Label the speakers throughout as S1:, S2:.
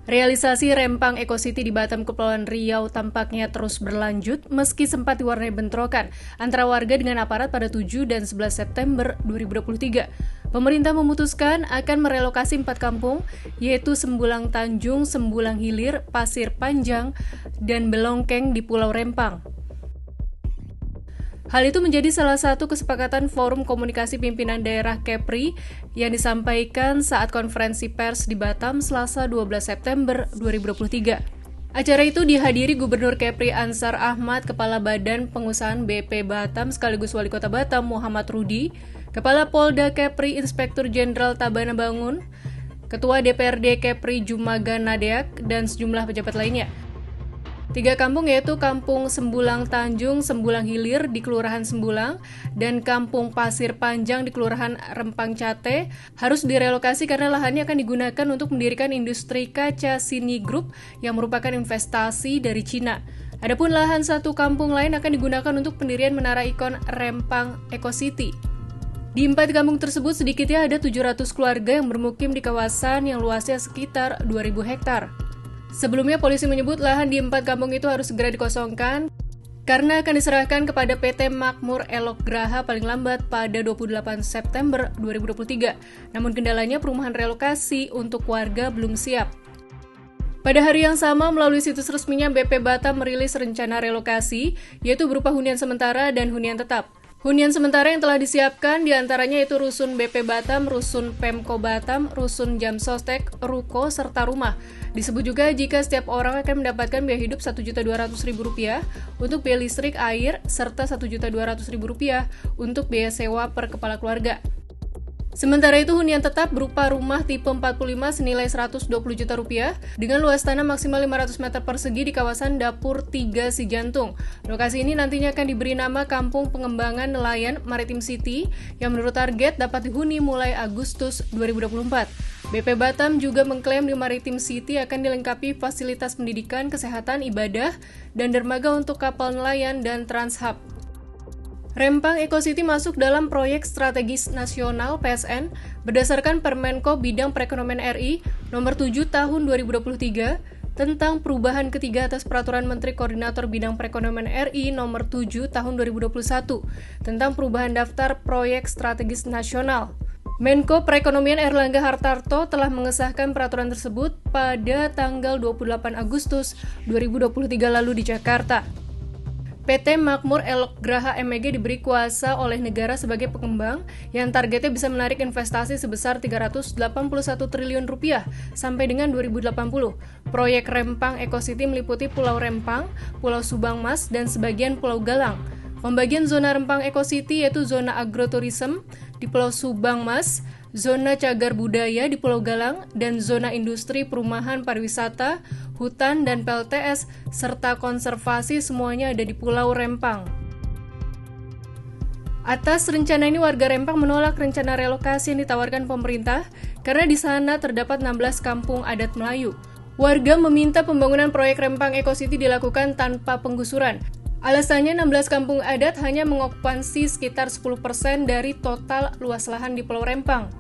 S1: Realisasi Rempang Eco City di Batam, Kepulauan Riau tampaknya terus berlanjut meski sempat diwarnai bentrokan antara warga dengan aparat pada 7 dan 11 September 2023. Pemerintah memutuskan akan merelokasi 4 kampung, yaitu Sembulang Tanjung, Sembulang Hilir, Pasir Panjang, dan Belongkeng di Pulau Rempang. Hal itu menjadi salah satu kesepakatan Forum Komunikasi Pimpinan Daerah Kepri yang disampaikan saat konferensi pers di Batam Selasa 12 September 2023. Acara itu dihadiri Gubernur Kepri Ansar Ahmad, Kepala Badan Pengusahaan BP Batam sekaligus Wali Kota Batam Muhammad Rudi, Kepala Polda Kepri Inspektur Jenderal Tabana Bangun, Ketua DPRD Kepri Jumaga Nadeak, dan sejumlah pejabat lainnya. 3 kampung yaitu Kampung Sembulang Tanjung, Sembulang Hilir di Kelurahan Sembulang, dan Kampung Pasir Panjang di Kelurahan Rempang Cate harus direlokasi karena lahannya akan digunakan untuk mendirikan industri kaca Sini Group yang merupakan investasi dari Cina. Adapun lahan 1 kampung lain akan digunakan untuk pendirian menara ikon Rempang Eco City. Di 4 kampung tersebut sedikitnya ada 700 keluarga yang bermukim di kawasan yang luasnya sekitar 2.000 hektar. Sebelumnya, polisi menyebut lahan di 4 kampung itu harus segera dikosongkan karena akan diserahkan kepada PT Makmur Elok Graha paling lambat pada 28 September 2023. Namun kendalanya perumahan relokasi untuk warga belum siap. Pada hari yang sama, melalui situs resminya BP Batam merilis rencana relokasi, yaitu berupa hunian sementara dan hunian tetap. Hunian sementara yang telah disiapkan diantaranya yaitu Rusun BP Batam, Rusun Pemko Batam, Rusun Jamsostek, Ruko, serta rumah. Disebut juga jika setiap orang akan mendapatkan biaya hidup Rp1.200.000 untuk biaya listrik, air, serta Rp1.200.000 untuk biaya sewa per kepala keluarga. Sementara itu, hunian tetap berupa rumah tipe 45 senilai Rp120 juta dengan luas tanah maksimal 500 meter persegi di kawasan Dapur 3 Sijantung. Lokasi ini nantinya akan diberi nama Kampung Pengembangan Nelayan Maritim City yang menurut target dapat dihuni mulai Agustus 2024. BP Batam juga mengklaim di Maritim City akan dilengkapi fasilitas pendidikan, kesehatan, ibadah, dan dermaga untuk kapal nelayan dan Transhub. Rempang Eco City masuk dalam Proyek Strategis Nasional (PSN) berdasarkan Permenko Bidang Perekonomian RI Nomor 7 Tahun 2023 tentang perubahan ketiga atas Peraturan Menteri Koordinator Bidang Perekonomian RI Nomor 7 Tahun 2021 tentang perubahan daftar Proyek Strategis Nasional. Menko Perekonomian Erlangga Hartarto telah mengesahkan peraturan tersebut pada tanggal 28 Agustus 2023 lalu di Jakarta. PT Makmur Elok Graha MEG diberi kuasa oleh negara sebagai pengembang yang targetnya bisa menarik investasi sebesar Rp381 triliun sampai dengan 2080. Proyek Rempang Eco City meliputi Pulau Rempang, Pulau Subangmas, dan sebagian Pulau Galang. Pembagian zona Rempang Eco City yaitu zona agroturism di Pulau Subangmas, zona cagar budaya di Pulau Galang, dan zona industri, perumahan, pariwisata, hutan, dan PLTS, serta konservasi semuanya ada di Pulau Rempang. Atas rencana ini, warga Rempang menolak rencana relokasi yang ditawarkan pemerintah karena di sana terdapat 16 kampung adat Melayu. Warga meminta pembangunan proyek Rempang Eco City dilakukan tanpa penggusuran. Alasannya 16 kampung adat hanya mengokupansi sekitar 10% dari total luas lahan di Pulau Rempang.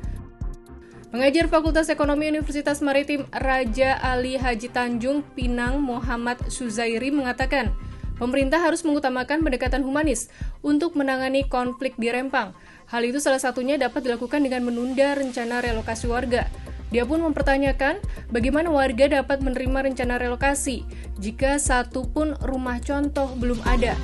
S1: Pengajar Fakultas Ekonomi Universitas Maritim Raja Ali Haji Tanjung Pinang Muhammad Suzairi mengatakan, pemerintah harus mengutamakan pendekatan humanis untuk menangani konflik di Rempang. Hal itu salah satunya dapat dilakukan dengan menunda rencana relokasi warga. Dia pun mempertanyakan bagaimana warga dapat menerima rencana relokasi jika satu pun rumah contoh belum ada.